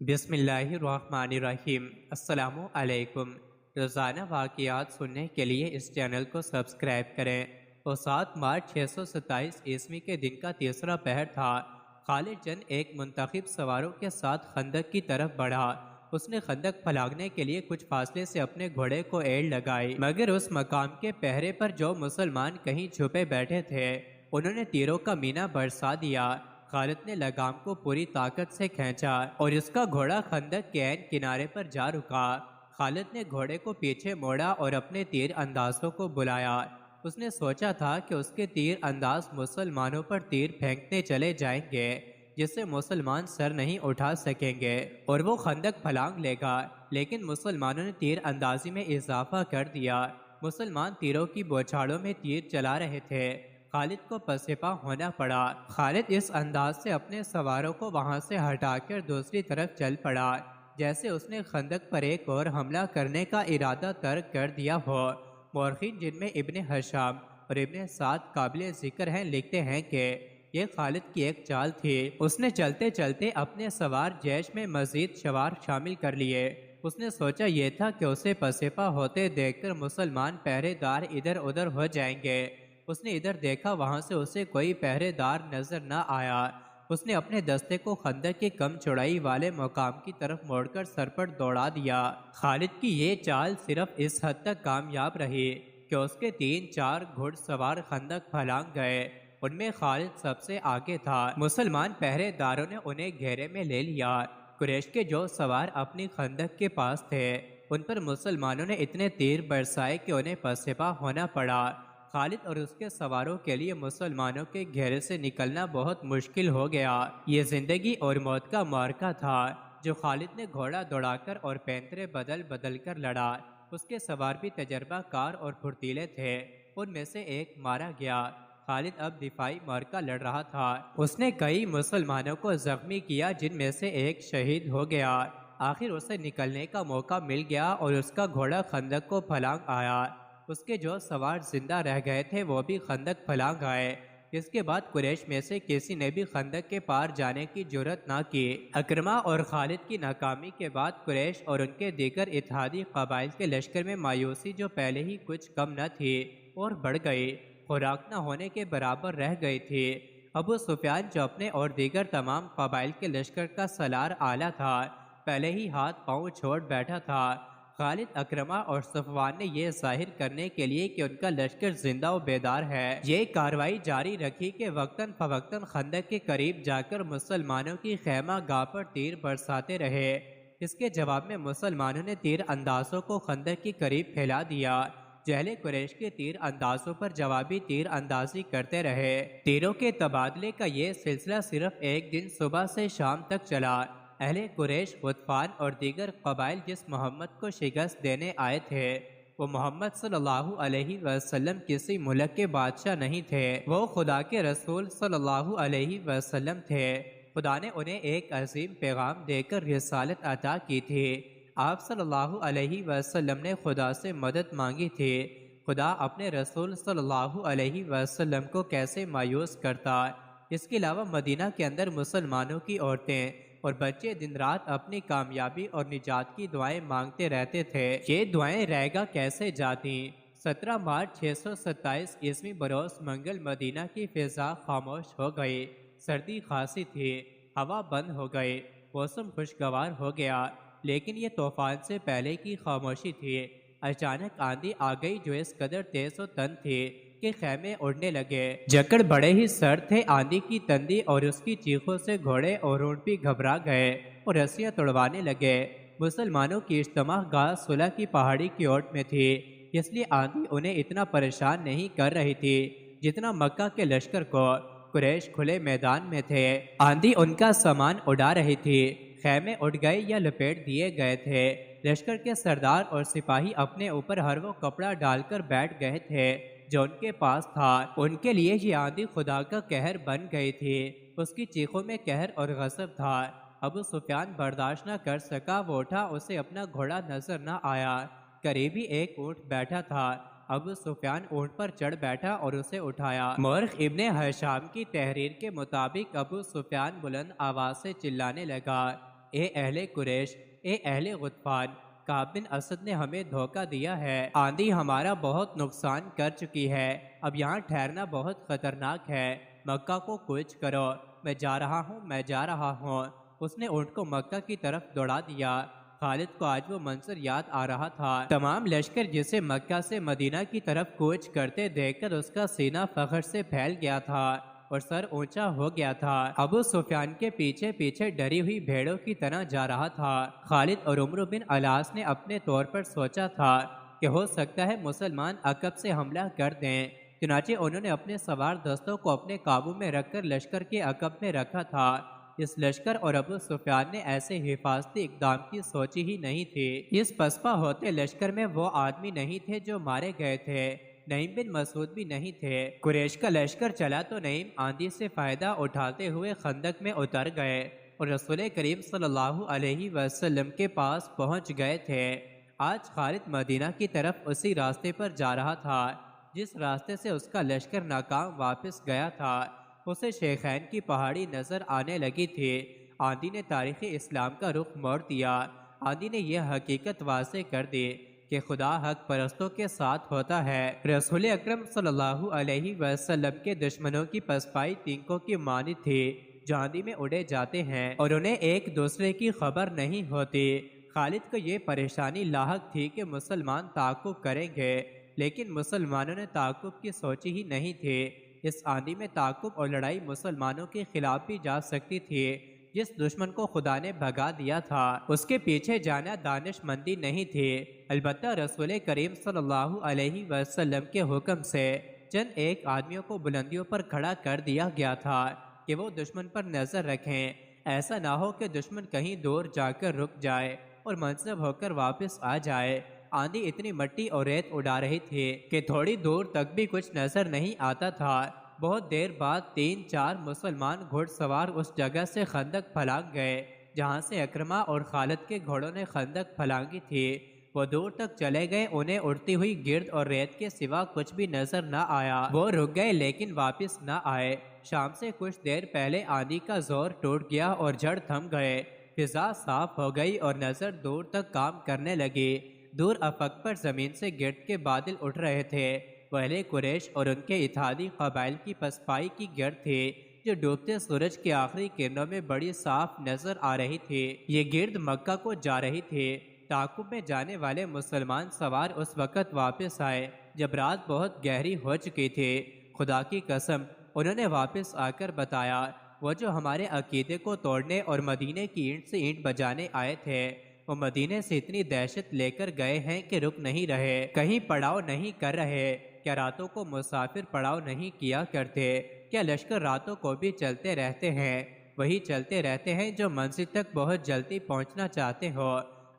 بسم اللہ الرحمن الرحیم۔ السلام علیکم۔ روزانہ واقعات سننے کے لیے اس چینل کو سبسکرائب کریں۔ وہ 7 مارچ 627 عیسوی کے دن کا تیسرا پہر تھا۔ خالد جن ایک منتخب سواروں کے ساتھ خندق کی طرف بڑھا۔ اس نے خندق پھلانگنے کے لیے کچھ فاصلے سے اپنے گھوڑے کو ایڑ لگائی، مگر اس مقام کے پہرے پر جو مسلمان کہیں چھپے بیٹھے تھے انہوں نے تیروں کا مینا برسا دیا۔ خالد نے لگام کو پوری طاقت سے کھینچا اور اس کا گھوڑا خندق کے عین کنارے پر جا رکا۔ خالد نے گھوڑے کو پیچھے موڑا اور اپنے تیر اندازوں کو بلایا۔ اس نے سوچا تھا کہ اس کے تیر انداز مسلمانوں پر تیر پھینکتے چلے جائیں گے جس سے مسلمان سر نہیں اٹھا سکیں گے اور وہ خندق پھلانگ لے گا، لیکن مسلمانوں نے تیر اندازی میں اضافہ کر دیا۔ مسلمان تیروں کی بوچھاڑوں میں تیر چلا رہے تھے۔ خالد کو پسپا ہونا پڑا۔ خالد اس انداز سے اپنے سواروں کو وہاں سے ہٹا کر دوسری طرف چل پڑا جیسے اس نے خندق پر ایک اور حملہ کرنے کا ارادہ ترک کر دیا ہو۔ مورخین جن میں ابن ہشام اور ابن سعد قابل ذکر ہیں لکھتے ہیں کہ یہ خالد کی ایک چال تھی۔ اس نے چلتے چلتے اپنے سوار جیش میں مزید سوار شامل کر لیے۔ اس نے سوچا یہ تھا کہ اسے پسپا ہوتے دیکھ کر مسلمان پہرے دار ادھر ادھر ہو جائیں گے۔ اس نے ادھر دیکھا، وہاں سے اسے کوئی پہرے دار نظر نہ آیا۔ اس نے اپنے دستے کو خندق کی کم چوڑائی والے مقام کی طرف موڑ کر سر پر دوڑا دیا۔ خالد کی یہ چال صرف اس حد تک کامیاب رہی کہ اس کے 3-4 گھڑ سوار خندق پھلانگ گئے۔ ان میں خالد سب سے آگے تھا۔ مسلمان پہرے داروں نے انہیں گھیرے میں لے لیا۔ قریش کے جو سوار اپنی خندق کے پاس تھے ان پر مسلمانوں نے اتنے تیر برسائے کہ انہیں پسپا ہونا پڑا۔ خالد اور اس کے سواروں کے لیے مسلمانوں کے گھیرے سے نکلنا بہت مشکل ہو گیا۔ یہ زندگی اور موت کا معرکہ تھا جو خالد نے گھوڑا دوڑا کر اور پینترے بدل بدل کر لڑا۔ اس کے سوار بھی تجربہ کار اور پھرتیلے تھے۔ ان میں سے ایک مارا گیا۔ خالد اب دفاعی معرکہ لڑ رہا تھا۔ اس نے کئی مسلمانوں کو زخمی کیا جن میں سے ایک شہید ہو گیا۔ آخر اسے نکلنے کا موقع مل گیا اور اس کا گھوڑا خندق کو پھلانگ آیا۔ اس کے جو سوار زندہ رہ گئے تھے وہ بھی خندق پھلانگ آئے۔ اس کے بعد قریش میں سے کسی نے بھی خندق کے پار جانے کی جرات نہ کی۔ اکرمہ اور خالد کی ناکامی کے بعد قریش اور ان کے دیگر اتحادی قبائل کے لشکر میں مایوسی جو پہلے ہی کچھ کم نہ تھی اور بڑھ گئی، خوراک نہ ہونے کے برابر رہ گئی تھی۔ ابو سفیان جو اپنے اور دیگر تمام قبائل کے لشکر کا سالار اعلیٰ تھا، پہلے ہی ہاتھ پاؤں چھوڑ بیٹھا تھا۔ خالد، اکرمہ اور صفوان نے یہ ظاہر کرنے کے لیے کہ ان کا لشکر زندہ و بیدار ہے یہ کارروائی جاری رکھی کہ وقتاً فوقتاً خندق کے قریب جا کر مسلمانوں کی خیمہ گاہ پر تیر برساتے رہے۔ اس کے جواب میں مسلمانوں نے تیر اندازوں کو خندق کے قریب پھیلا دیا۔ اہل قریش کے تیر اندازوں پر جوابی تیر اندازی کرتے رہے۔ تیروں کے تبادلے کا یہ سلسلہ صرف ایک دن صبح سے شام تک چلا۔ اہل قریش، غطفان اور دیگر قبائل جس محمد کو شکست دینے آئے تھے وہ محمد صلی اللہ علیہ وسلم کسی ملک کے بادشاہ نہیں تھے، وہ خدا کے رسول صلی اللہ علیہ وسلم تھے۔ خدا نے انہیں ایک عظیم پیغام دے کر رسالت عطا کی تھی۔ آپ صلی اللہ علیہ وسلم نے خدا سے مدد مانگی تھی۔ خدا اپنے رسول صلی اللہ علیہ وسلم کو کیسے مایوس کرتا۔ اس کے علاوہ مدینہ کے اندر مسلمانوں کی عورتیں اور بچے دن رات اپنی کامیابی اور نجات کی دعائیں مانگتے رہتے تھے۔ یہ دعائیں رہ گا کیسے جاتی۔ 17 مارچ 627 عیسوی بروز منگل مدینہ کی فضا خاموش ہو گئی۔ سردی خاصی تھی، ہوا بند ہو گئی، موسم خوشگوار ہو گیا، لیکن یہ طوفان سے پہلے کی خاموشی تھی۔ اچانک آندھی آ گئی جو اس قدر تیز و تند تھی کہ خیمے اڑنے لگے۔ جکڑ بڑے ہی سرد تھے۔ آندھی کی تندی اور اس کی چیخوں سے گھوڑے اور اونٹ بھی گھبرا گئے اور رسیاں توڑوانے لگے۔ مسلمانوں کی اجتماع گاہ صلح کی پہاڑی کی اوٹ میں تھی، اس لیے آندھی انہیں اتنا پریشان نہیں کر رہی تھی جتنا مکہ کے لشکر کو۔ قریش کھلے میدان میں تھے، آندھی ان کا سامان اڑا رہی تھی، خیمے اڑ گئے یا لپیٹ دیے گئے تھے۔ لشکر کے سردار اور سپاہی اپنے اوپر ہر وہ کپڑا ڈال کر بیٹھ گئے تھے جو ان کے پاس تھا۔ ان کے لیے یہ آندھی خدا کا قہر بن گئی تھی۔ اس کی چیخوں میں قہر اور غضب تھا۔ ابو سفیان برداشت نہ کر سکا، وہ اٹھا، اسے اپنا گھوڑا نظر نہ آیا۔ قریبی ایک اونٹ بیٹھا تھا۔ ابو سفیان اونٹ پر چڑھ بیٹھا اور اسے اٹھایا۔ مورخ ابن ہشام کی تحریر کے مطابق ابو سفیان بلند آواز سے چلانے لگا، اے اہل قریش، اے اہل غطفان، کعب بن اسد نے ہمیں دھوکہ دیا ہے، آندھی ہمارا بہت نقصان کر چکی ہے، اب یہاں ٹھہرنا بہت خطرناک ہے، مکہ کو کوچ کرو، میں جا رہا ہوں، میں جا رہا ہوں۔ اس نے اونٹ کو مکہ کی طرف دوڑا دیا۔ خالد کو آج وہ منظر یاد آ رہا تھا۔ تمام لشکر جسے مکہ سے مدینہ کی طرف کوچ کرتے دیکھ کر اس کا سینہ فخر سے پھیل گیا تھا اور سر اونچا ہو گیا تھا۔ ابو سفیان کے پیچھے پیچھے ڈری ہوئی بھیڑوں کی طرح جا رہا تھا۔ خالد اور عمرو بن العاص نے اپنے طور پر سوچا تھا کہ ہو سکتا ہے مسلمان عقب سے حملہ کر دیں، چنانچہ انہوں نے اپنے سوار دستوں کو اپنے قابو میں رکھ کر لشکر کے عقب میں رکھا تھا۔ اس لشکر اور ابو سفیان نے ایسے حفاظتی اقدام کی سوچی ہی نہیں تھی۔ اس پسپا ہوتے لشکر میں وہ آدمی نہیں تھے جو مارے گئے تھے، نعیم بن مسعود بھی نہیں تھے۔ قریش کا لشکر چلا تو نعیم آندھی سے فائدہ اٹھاتے ہوئے خندق میں اتر گئے اور رسول کریم صلی اللہ علیہ وسلم کے پاس پہنچ گئے تھے۔ آج خالد مدینہ کی طرف اسی راستے پر جا رہا تھا جس راستے سے اس کا لشکر ناکام واپس گیا تھا۔ اسے شیخین کی پہاڑی نظر آنے لگی تھی۔ آندھی نے تاریخ اسلام کا رخ موڑ دیا۔ آندھی نے یہ حقیقت واضح کر دی کہ خدا حق پرستوں کے ساتھ ہوتا ہے۔ رسول اکرم صلی اللہ علیہ وسلم کے دشمنوں کی پسپائی تینکوں کی مانند تھی جو آندھی میں اڑے جاتے ہیں اور انہیں ایک دوسرے کی خبر نہیں ہوتی۔ خالد کو یہ پریشانی لاحق تھی کہ مسلمان تعاقب کریں گے، لیکن مسلمانوں نے تعاقب کی سوچی ہی نہیں تھی۔ اس آندھی میں تعاقب اور لڑائی مسلمانوں کے خلاف بھی جا سکتی تھی۔ جس دشمن کو خدا نے بھگا دیا تھا اس کے پیچھے جانا دانش مندی نہیں تھی۔ البتہ رسول کریم صلی اللہ علیہ وسلم کے حکم سے چند ایک آدمیوں کو بلندیوں پر کھڑا کر دیا گیا تھا کہ وہ دشمن پر نظر رکھیں، ایسا نہ ہو کہ دشمن کہیں دور جا کر رک جائے اور منصب ہو کر واپس آ جائے۔ آندھی اتنی مٹی اور ریت اڑا رہی تھی کہ تھوڑی دور تک بھی کچھ نظر نہیں آتا تھا۔ بہت دیر بعد 3-4 مسلمان گھڑ سوار اس جگہ سے خندق پھلانگ گئے جہاں سے اکرمہ اور خالد کے گھوڑوں نے خندق پھلانگی تھی۔ وہ دور تک چلے گئے، انہیں اڑتی ہوئی گرد اور ریت کے سوا کچھ بھی نظر نہ آیا۔ وہ رک گئے لیکن واپس نہ آئے۔ شام سے کچھ دیر پہلے آندھی کا زور ٹوٹ گیا اور جھڑ تھم گئے، فضا صاف ہو گئی اور نظر دور تک کام کرنے لگی۔ دور افق پر زمین سے گرد کے بادل اٹھ رہے تھے۔ وہ اہل قریش اور ان کے اتحادی قبائل کی پسپائی کی گرد تھی جو ڈوبتے سورج کی آخری کرنوں میں بڑی صاف نظر آ رہی تھی۔ یہ گرد مکہ کو جا رہی تھی۔ تعاقب میں جانے والے مسلمان سوار اس وقت واپس آئے جب رات بہت گہری ہو چکی تھی۔ خدا کی قسم، انہوں نے واپس آ کر بتایا، وہ جو ہمارے عقیدے کو توڑنے اور مدینے کی اینٹ سے اینٹ بجانے آئے تھے، وہ مدینے سے اتنی دہشت لے کر گئے ہیں کہ رک نہیں رہے، کہیں پڑاؤ نہیں کر رہے۔ کیا راتوں کو مسافر پڑاؤ نہیں کیا کرتے؟ کیا لشکر راتوں کو بھی چلتے رہتے ہیں؟ وہی چلتے رہتے ہیں جو منزل تک بہت جلدی پہنچنا چاہتے ہو۔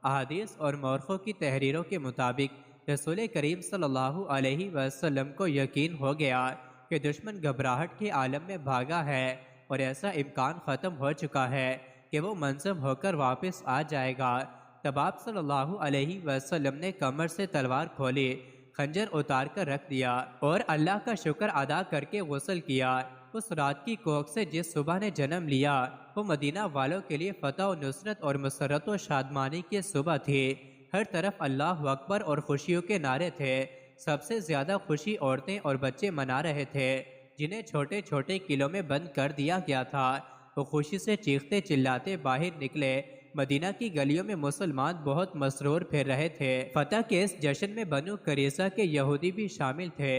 احادیث اور مورخوں کی تحریروں کے مطابق رسول کریم صلی اللہ علیہ وسلم کو یقین ہو گیا کہ دشمن گھبراہٹ کے عالم میں بھاگا ہے اور ایسا امکان ختم ہو چکا ہے کہ وہ منظم ہو کر واپس آ جائے گا۔ تب آپ صلی اللہ علیہ وسلم نے کمر سے تلوار کھولی، خنجر اتار کر رکھ دیا اور اللہ کا شکر ادا کر کے غسل کیا۔ اس رات کی کوکھ سے جس صبح نے جنم لیا وہ مدینہ والوں کے لیے فتح و نصرت اور مسرت و شادمانی کی صبح تھی۔ ہر طرف اللہ اکبر اور خوشیوں کے نعرے تھے۔ سب سے زیادہ خوشی عورتیں اور بچے منا رہے تھے جنہیں چھوٹے چھوٹے قلعوں میں بند کر دیا گیا تھا۔ وہ خوشی سے چیختے چلاتے باہر نکلے۔ مدینہ کی گلیوں میں مسلمان بہت مسرور پھر رہے تھے۔ فتح کے اس جشن میں بنو قریظہ کے یہودی بھی شامل تھے۔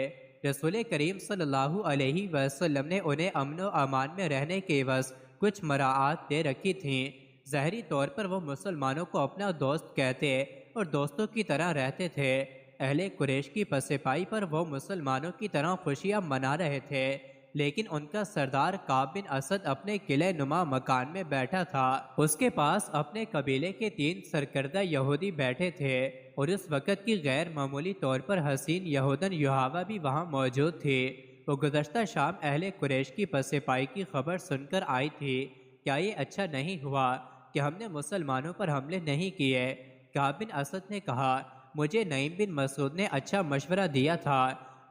رسول کریم صلی اللہ علیہ وسلم نے انہیں امن و امان میں رہنے کے عوض کچھ مراعات دے رکھی تھیں۔ ظاہری طور پر وہ مسلمانوں کو اپنا دوست کہتے اور دوستوں کی طرح رہتے تھے۔ اہل قریش کی پسپائی پر وہ مسلمانوں کی طرح خوشیاں منا رہے تھے، لیکن ان کا سردار کعب بن اسد اپنے قلعہ نما مکان میں بیٹھا تھا۔ اس کے پاس اپنے قبیلے کے 3 سرکردہ یہودی بیٹھے تھے اور اس وقت کی غیر معمولی طور پر حسین یہودن یحاوہ بھی وہاں موجود تھی۔ وہ گزشتہ شام اہل قریش کی پسپائی کی خبر سن کر آئی تھی۔ کیا یہ اچھا نہیں ہوا کہ ہم نے مسلمانوں پر حملے نہیں کیے؟ کعب بن اسد نے کہا، مجھے نعیم بن مسعود نے اچھا مشورہ دیا تھا،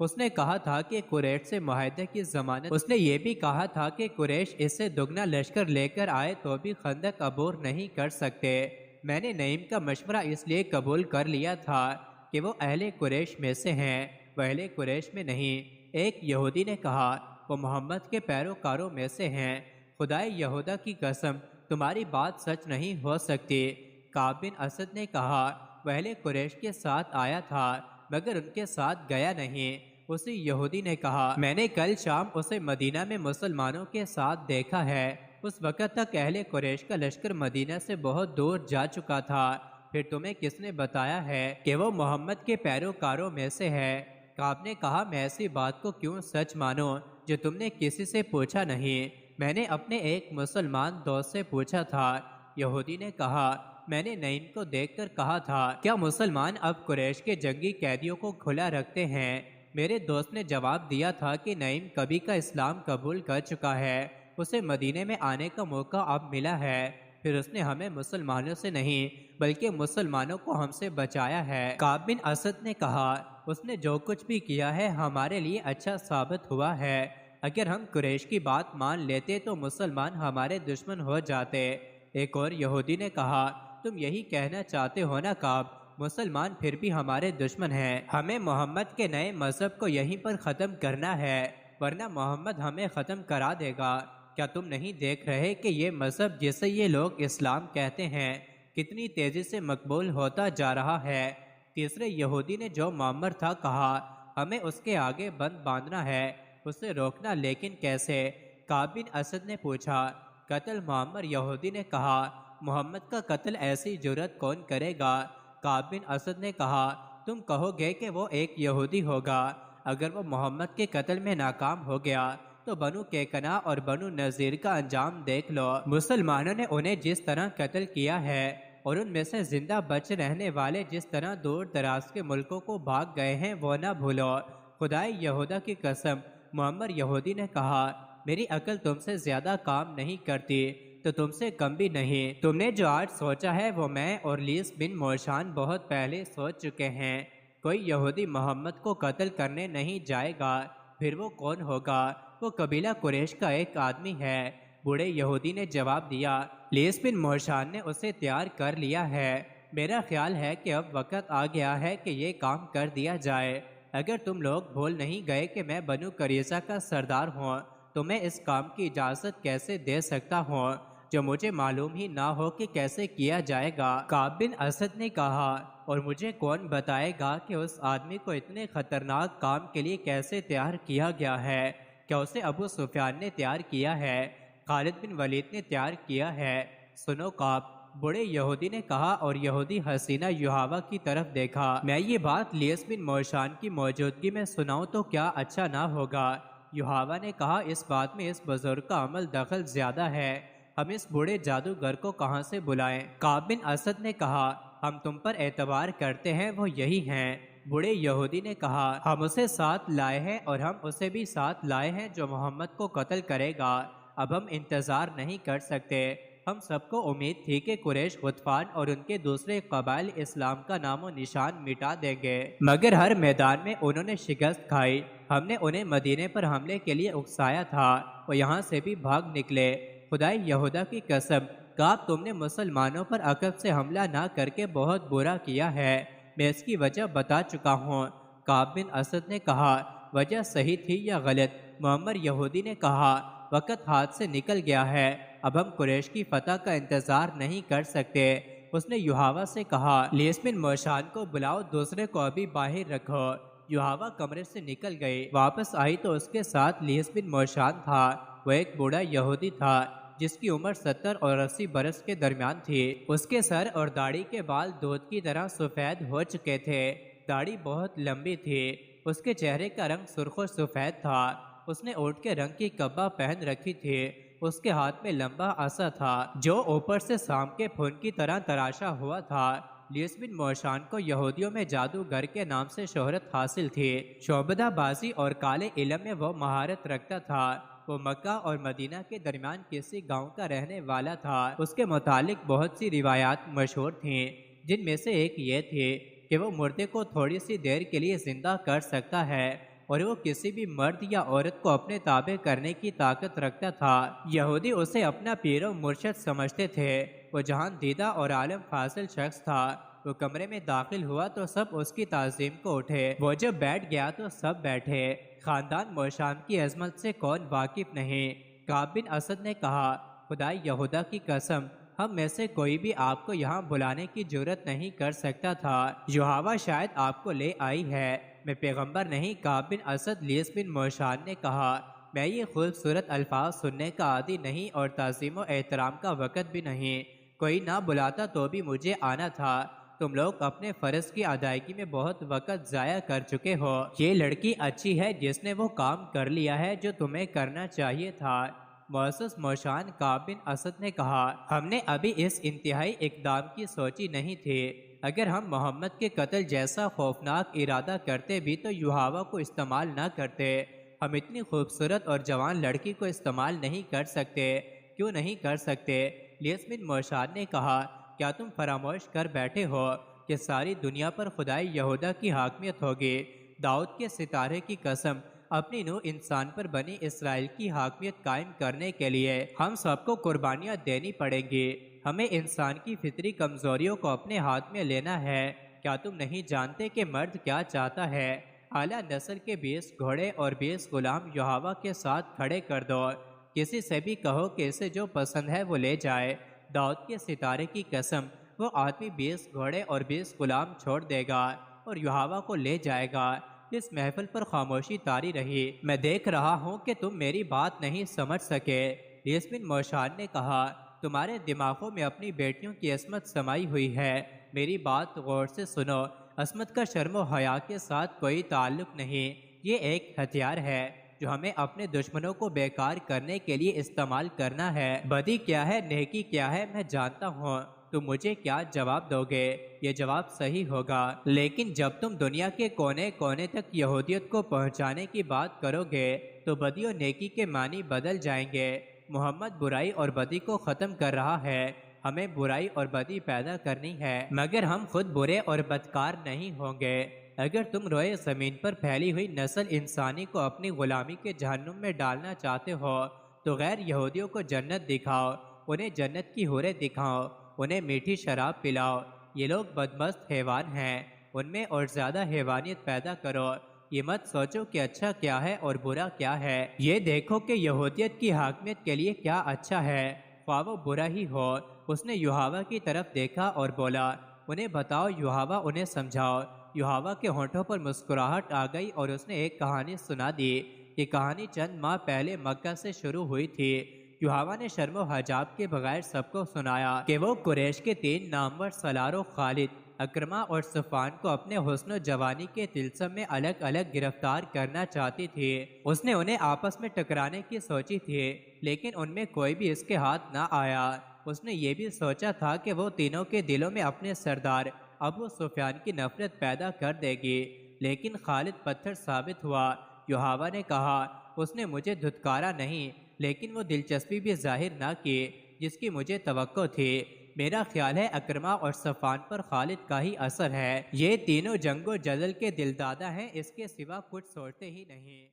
اس نے کہا تھا کہ قریش سے معاہدے کی ضمانت، اس نے یہ بھی کہا تھا کہ قریش اس سے دگنا لشکر لے کر آئے تو بھی خندق عبور نہیں کر سکتے۔ میں نے نعیم کا مشورہ اس لیے قبول کر لیا تھا کہ وہ اہل قریش میں سے ہیں، وہ اہل قریش میں نہیں۔ ایک یہودی نے کہا، وہ محمد کے پیروکاروں میں سے ہیں۔ خدائے یہودا کی قسم، تمہاری بات سچ نہیں ہو سکتی۔ کعب بن اسد نے کہا، وہ اہل قریش کے ساتھ آیا تھا مگر ان کے ساتھ گیا نہیں۔ اسی یہودی نے کہا، میں نے کل شام اسے مدینہ میں مسلمانوں کے ساتھ دیکھا ہے۔ اس وقت تک اہل قریش کا لشکر مدینہ سے بہت دور جا چکا تھا۔ پھر تمہیں کس نے بتایا ہے کہ وہ محمد کے پیروکاروں میں سے ہے؟ کعب نے کہا، میں ایسی بات کو کیوں سچ مانوں جو تم نے کسی سے پوچھا نہیں؟ میں نے اپنے ایک مسلمان دوست سے پوچھا تھا۔ یہودی نے کہا، میں نے نعیم کو دیکھ کر کہا تھا، کیا مسلمان اب قریش کے جنگی قیدیوں کو کھلا رکھتے ہیں؟ میرے دوست نے جواب دیا تھا کہ نعیم کبھی کا اسلام قبول کر چکا ہے، اسے مدینے میں آنے کا موقع اب ملا ہے، پھر اس نے ہمیں مسلمانوں سے نہیں بلکہ مسلمانوں کو ہم سے بچایا ہے۔ کعب بن اسد نے کہا، اس نے جو کچھ بھی کیا ہے ہمارے لیے اچھا ثابت ہوا ہے۔ اگر ہم قریش کی بات مان لیتے تو مسلمان ہمارے دشمن ہو جاتے۔ ایک اور یہودی نے کہا، تم یہی کہنا چاہتے ہو نا کعب، مسلمان پھر بھی ہمارے دشمن ہیں، ہمیں محمد کے نئے مذہب کو یہیں پر ختم کرنا ہے ورنہ محمد ہمیں ختم کرا دے گا۔ کیا تم نہیں دیکھ رہے کہ یہ مذہب جسے یہ لوگ اسلام کہتے ہیں کتنی تیزی سے مقبول ہوتا جا رہا ہے؟ تیسرے یہودی نے جو معمر تھا کہا، ہمیں اس کے آگے بند باندھنا ہے، اسے روکنا لیکن کیسے؟ کعب بن اسد نے پوچھا، قتل معمر؟ یہودی نے کہا، محمد کا قتل ایسی جرت کون کرے گا؟ کعب بن اسد نے کہا، تم کہو گے کہ وہ ایک یہودی ہوگا، اگر وہ محمد کے قتل میں ناکام ہو گیا تو بنو کیکنہ اور بنو نذیر کا انجام دیکھ لو۔ مسلمانوں نے انہیں جس طرح قتل کیا ہے اور ان میں سے زندہ بچ رہنے والے جس طرح دور دراز کے ملکوں کو بھاگ گئے ہیں وہ نہ بھولو۔ خدائے یہودا کی قسم، معمر یہودی نے کہا، میری عقل تم سے زیادہ کام نہیں کرتی تو تم سے کم بھی نہیں۔ تم نے جو آج سوچا ہے وہ میں اور لیس بن موشان بہت پہلے سوچ چکے ہیں۔ کوئی یہودی محمد کو قتل کرنے نہیں جائے گا، پھر وہ کون ہوگا؟ وہ قبیلہ قریش کا ایک آدمی ہے۔ بوڑھے یہودی نے جواب دیا، لیس بن موشان نے اسے تیار کر لیا ہے۔ میرا خیال ہے کہ اب وقت آ گیا ہے کہ یہ کام کر دیا جائے۔ اگر تم لوگ بھول نہیں گئے کہ میں بنو قریظہ کا سردار ہوں تو میں اس کام کی اجازت کیسے دے سکتا ہوں جو مجھے معلوم ہی نہ ہو کہ کیسے کیا جائے گا؟ کعب بن اسد نے کہا، اور مجھے کون بتائے گا کہ اس آدمی کو اتنے خطرناک کام کے لیے کیسے تیار کیا گیا ہے؟ کیا اسے ابو سفیان نے تیار کیا ہے؟ خالد بن ولید نے تیار کیا ہے؟ سنو کعب، بڑے یہودی نے کہا، اور یہودی حسینہ یحاوہ کی طرف دیکھا، میں یہ بات لیس بن موشان کی موجودگی میں سناؤں تو کیا اچھا نہ ہوگا؟ یحاوہ نے کہا، اس بات میں اس بزرگ کا عمل دخل زیادہ ہے، ہم اس بوڑھے جادوگر کو کہاں سے بلائیں؟ کعب بن اسد نے کہا، ہم تم پر اعتبار کرتے ہیں، وہ یہی ہیں۔ بوڑھے یہودی نے کہا، ہم اسے ساتھ لائے ہیں اور ہم اسے بھی ساتھ لائے ہیں جو محمد کو قتل کرے گا۔ اب ہم انتظار نہیں کر سکتے۔ ہم سب کو امید تھی کہ قریش غطفان اور ان کے دوسرے قبائل اسلام کا نام و نشان مٹا دیں گے، مگر ہر میدان میں انہوں نے شکست کھائی۔ ہم نے انہیں مدینے پر حملے کے لیے اکسایا تھا، وہ یہاں سے بھی بھاگ نکلے۔ خدائے یہودا کی قسم، کعب تم نے مسلمانوں پر عقب سے حملہ نہ کر کے بہت برا کیا ہے، میں اس کی وجہ بتا چکا ہوں۔ کعب بن اسد نے کہا، وجہ صحیح تھی یا غلط؟ معمر یہودی نے کہا، وقت ہاتھ سے نکل گیا ہے، اب ہم قریش کی فتح کا انتظار نہیں کر سکتے۔ اس نے یحاوہ سے کہا، لیس بن موشان کو بلاؤ، دوسرے کو ابھی باہر رکھو۔ یحاوہ کمرے سے نکل گئی، واپس آئی تو اس کے ساتھ لیس بن موشان تھا۔ وہ ایک بوڑھا یہودی تھا جس کی عمر 70 اور 80 برس کے درمیان تھی۔ اس کے سر اور داڑھی کے بال دودھ کی طرح سفید ہو چکے تھے، داڑھی بہت لمبی تھی۔ اس کے چہرے کا رنگ سرخ و سفید تھا۔ اس نے اونٹ کے رنگ کی قبہ پہن رکھی تھی۔ اس کے ہاتھ میں لمبا عصا تھا جو اوپر سے سام کے پھون کی طرح تراشا ہوا تھا۔ لیس بن موشان کو یہودیوں میں جادوگر کے نام سے شہرت حاصل تھی۔ شعبدہ بازی اور کالے علم میں وہ مہارت رکھتا تھا۔ وہ مکہ اور مدینہ کے درمیان کسی گاؤں کا رہنے والا تھا۔ اس کے متعلق بہت سی روایات مشہور تھیں، جن میں سے ایک یہ تھی کہ وہ مردے کو تھوڑی سی دیر کے لیے زندہ کر سکتا ہے، اور وہ کسی بھی مرد یا عورت کو اپنے تابع کرنے کی طاقت رکھتا تھا۔ یہودی اسے اپنا پیر و مرشد سمجھتے تھے۔ وہ جہان دیدہ اور عالم فاضل شخص تھا۔ وہ کمرے میں داخل ہوا تو سب اس کی تعظیم کو اٹھے۔ وہ جب بیٹھ گیا تو سب بیٹھے۔ خاندان موشام کی عظمت سے کون واقف نہیں؟ کعب بن اسد نے کہا، خدائے یہودا کی قسم، ہم میں سے کوئی بھی آپ کو یہاں بلانے کی جرت نہیں کر سکتا تھا۔ یحاوہ شاید آپ کو لے آئی ہے، میں پیغمبر نہیں۔ کعب بن اسد لیس بن موشان نے کہا، میں یہ خوبصورت الفاظ سننے کا عادی نہیں اور تعظیم و احترام کا وقت بھی نہیں۔ کوئی نہ بلاتا تو بھی مجھے آنا تھا۔ تم لوگ اپنے فرض کی ادائیگی میں بہت وقت ضائع کر چکے ہو۔ یہ لڑکی اچھی ہے جس نے وہ کام کر لیا ہے جو تمہیں کرنا چاہیے تھا۔ معزز موشان کعب بن اسد نے کہا، ہم نے ابھی اس انتہائی اقدام کی سوچی نہیں تھی۔ اگر ہم محمد کے قتل جیسا خوفناک ارادہ کرتے بھی تو یحاوہ کو استعمال نہ کرتے۔ ہم اتنی خوبصورت اور جوان لڑکی کو استعمال نہیں کر سکتے۔ کیوں نہیں کر سکتے؟ لیس بن موشان نے کہا، کیا تم فراموش کر بیٹھے ہو کہ ساری دنیا پر خدائے یہودا کی حاکمیت ہوگی؟ داؤد کے ستارے کی قسم، اپنی نوع انسان پر بنی اسرائیل کی حاکمیت قائم کرنے کے لیے ہم سب کو قربانیاں دینی پڑیں گی۔ ہمیں انسان کی فطری کمزوریوں کو اپنے ہاتھ میں لینا ہے۔ کیا تم نہیں جانتے کہ مرد کیا چاہتا ہے؟ اعلیٰ نسل کے 20 گھوڑے اور 20 غلام یحاوہ کے ساتھ کھڑے کر دو۔ کسی سے بھی کہو کہ اسے جو پسند ہے وہ لے جائے۔ داؤد کے ستارے کی قسم، وہ آدمی 20 گھوڑے اور 20 غلام چھوڑ دے گا اور یحاوہ کو لے جائے گا۔ اس محفل پر خاموشی طاری رہی۔ میں دیکھ رہا ہوں کہ تم میری بات نہیں سمجھ سکے۔ لیس بن موشان نے کہا، تمہارے دماغوں میں اپنی بیٹیوں کی عصمت سمائی ہوئی ہے۔ میری بات غور سے سنو۔ عصمت کا شرم و حیا کے ساتھ کوئی تعلق نہیں۔ یہ ایک ہتھیار ہے جو ہمیں اپنے دشمنوں کو بیکار کرنے کے لیے استعمال کرنا ہے۔ بدی کیا ہے، نیکی کیا ہے، میں جانتا ہوں۔ تم مجھے کیا جواب دو گے؟ یہ جواب صحیح ہوگا، لیکن جب تم دنیا کے کونے کونے تک یہودیت کو پہنچانے کی بات کرو گے تو بدی و نیکی کے معنی بدل جائیں گے۔ محمد برائی اور بدی کو ختم کر رہا ہے۔ ہمیں برائی اور بدی پیدا کرنی ہے، مگر ہم خود برے اور بدکار نہیں ہوں گے۔ اگر تم روئے زمین پر پھیلی ہوئی نسل انسانی کو اپنی غلامی کے جہنم میں ڈالنا چاہتے ہو تو غیر یہودیوں کو جنت دکھاؤ، انہیں جنت کی حوریں دکھاؤ، انہیں میٹھی شراب پلاؤ۔ یہ لوگ بدمست حیوان ہیں، ان میں اور زیادہ حیوانیت پیدا کرو۔ یہ مت سوچو کہ اچھا کیا ہے اور برا کیا ہے، یہ دیکھو کہ یہودیت کی حاکمیت کے لیے کیا اچھا ہے، خواہ وہ برا ہی ہو۔ اس نے یحاوہ کی طرف دیکھا اور بولا، انہیں بتاؤ۔ یحاوہ انہیں سمجھاؤ۔ یحاوہ کے ہونٹوں پر مسکراہٹ آ گئی اور اس نے ایک کہانی سنا دی۔ یہ کہانی چند ماہ پہلے مکہ سے شروع ہوئی تھی۔ یحاوہ نے شرم و حجاب کے بغیر سب کو سنایا کہ وہ قریش کے 3 نامور سالاروں خالد، اکرمہ اور صفوان کو اپنے حسن و جوانی کے طلسم میں الگ الگ گرفتار کرنا چاہتی تھی۔ اس نے انہیں آپس میں ٹکرانے کی سوچی تھی، لیکن ان میں کوئی بھی اس کے ہاتھ نہ آیا۔ اس نے یہ بھی سوچا تھا کہ وہ تینوں کے دلوں میں اپنے سردار ابو سفیان کی نفرت پیدا کر دے گی، لیکن خالد پتھر ثابت ہوا۔ یحاوہ نے کہا، اس نے مجھے دھتکارا نہیں، لیکن وہ دلچسپی بھی ظاہر نہ کی جس کی مجھے توقع تھی۔ میرا خیال ہے اکرمہ اور صفوان پر خالد کا ہی اثر ہے۔ یہ تینوں جنگ و جدل کے دلدادہ ہیں، اس کے سوا کچھ سوچتے ہی نہیں۔